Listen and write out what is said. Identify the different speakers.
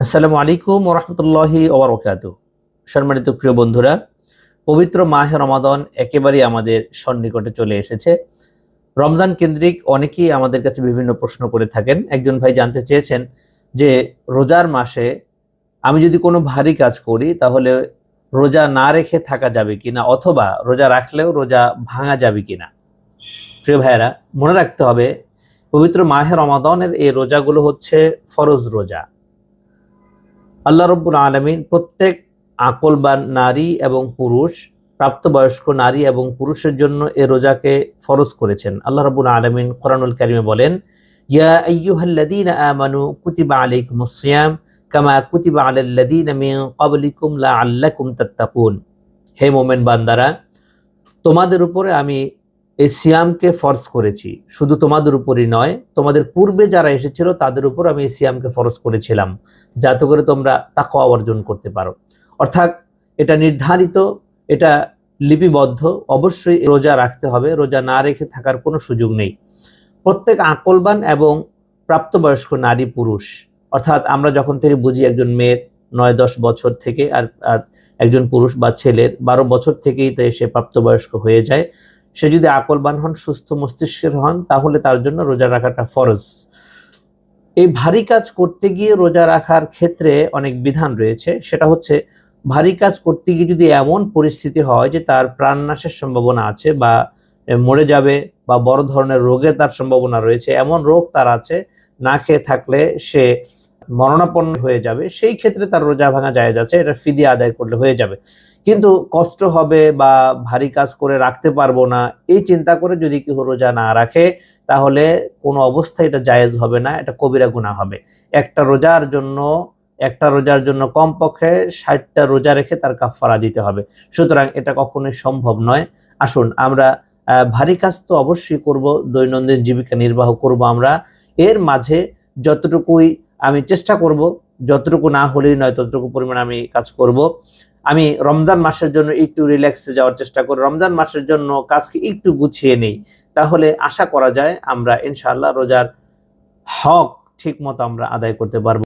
Speaker 1: আসসালামু আলাইকুম ওয়া রাহমাতুল্লাহি ওয়া বারাকাতুহু। সম্মানিত প্রিয় বন্ধুরা, পবিত্র মাহে রমাদান একেবারেই আমাদের সন্নিকটে চলে এসেছে। রমজান কেন্দ্রিক অনেকেই আমাদের কাছে বিভিন্ন প্রশ্ন করে থাকেন। একজন ভাই জানতে চেয়েছেন যে রোজার মাসে আমি যদি কোনো ভারী কাজ করি তাহলে রোজা না রেখে থাকা যাবে কিনা, অথবা রোজা রাখলেও রোজা ভাঙা যাবে কিনা। প্রিয় ভাইয়েরা, মনে রাখতে হবে পবিত্র মাহে রমাদানের এই রোজাগুলো হচ্ছে ফরজ রোজা। আল্লাহ রব্বুল আলামিন প্রত্যেক আকলবান নারী এবং পুরুষ, প্রাপ্তবয়স্ক নারী এবং পুরুষের জন্য এ রোজাকে ফরজ করেছেন। আল্লাহ রব্বুল আলামিন কোরআনুল কারিমে বলেন, ইয়া আইয়ুহাল্লাযীনা আমানু কুতিবা আলাইকুমুস সিয়াম কামা কুতিবা আলাল্লাযীনা মিন ক্বাবলিকুম লাআল্লাকুম তাত্তাকুন। হে মুমিন বান্দারা, তোমাদের উপরে আমি এই সিয়ামকে ফরজ করেছি। শুধু তোমাদের উপরই নয়, তোমাদের পূর্বে যারা এসেছিল তাদের উপর আমি এই সিয়ামকে ফরজ করেছিলাম, যাতে করে তোমরা তাকওয়া অর্জন করতে পারো। অর্থাৎ এটা নির্ধারিত, এটা লিপিবদ্ধ, অবশ্যই রোজা রাখতে হবে। রোজা না রেখে থাকার কোনো সুযোগ নেই। প্রত্যেক আকলবান এবং প্রাপ্তবয়স্ক নারী পুরুষ, অর্থাৎ আমরা যখন থেকে বুঝি একজন মেয়ের 9-10 বছর থেকে, আর একজন পুরুষ বা ছেলের 12 বছর থেকেই তো সে প্রাপ্তবয়স্ক হয়ে যায়। সে যদি আকলবান হন, সুস্থ মস্তিষ্কের হন, তাহলে তার জন্য রোজা রাখাটা ফরজ। এই ভারী কাজ করতে গিয়ে রোজা রাখার ক্ষেত্রে অনেক বিধান রয়েছে। সেটা হচ্ছে, ভারী কাজ করতে গিয়ে যদি এমন পরিস্থিতি হয় যে তার প্রাণনাশের সম্ভাবনা আছে, বা মরে যাবে, বা বড় ধরনের রোগের তার সম্ভাবনা রয়েছে, এমন রোগ তার আছে, না খেয়ে থাকলে সে মরণাপন্ন হয়ে যাবে, সেই ক্ষেত্রে তার রোজা ভাঙা জায়েজ আছে, এটা ফিদিয়া আদায় করলে হয়ে যাবে। কিন্তু কষ্ট হবে বা ভারী কাজ করে রাখতে পারবো না, এই চিন্তা করে যদি কেউ রোজা না রাখে, তাহলে কোনো অবস্থায় এটা জায়েজ হবে না, এটা কবিরা গুনাহ হবে। একটা রোজার জন্য কমপক্ষে 60টা রোজা রেখে তার কাফারা দিতে হবে। সুতরাং এটা কখনোই সম্ভব নয়। আসুন আমরা ভারী কাজ তো অবশ্যই করব, দৈনন্দিন জীবিকা নির্বাহ করব আমরা। এর মাঝে যতটুকুই আমি চেষ্টা করব, যতটুকু না হলেই নয় ততটুকু পরিমাণে আমি কাজ করব। আমি রমজান মাসের জন্য একটু রিল্যাক্সে যাওয়ার চেষ্টা করি, রমজান মাসের জন্য কাজকে একটু গুছিয়ে নেই, তাহলে আশা করা যায় আমরা ইনশাআল্লাহ রোজার হক ঠিক মতো আমরা আদায় করতে পারবো।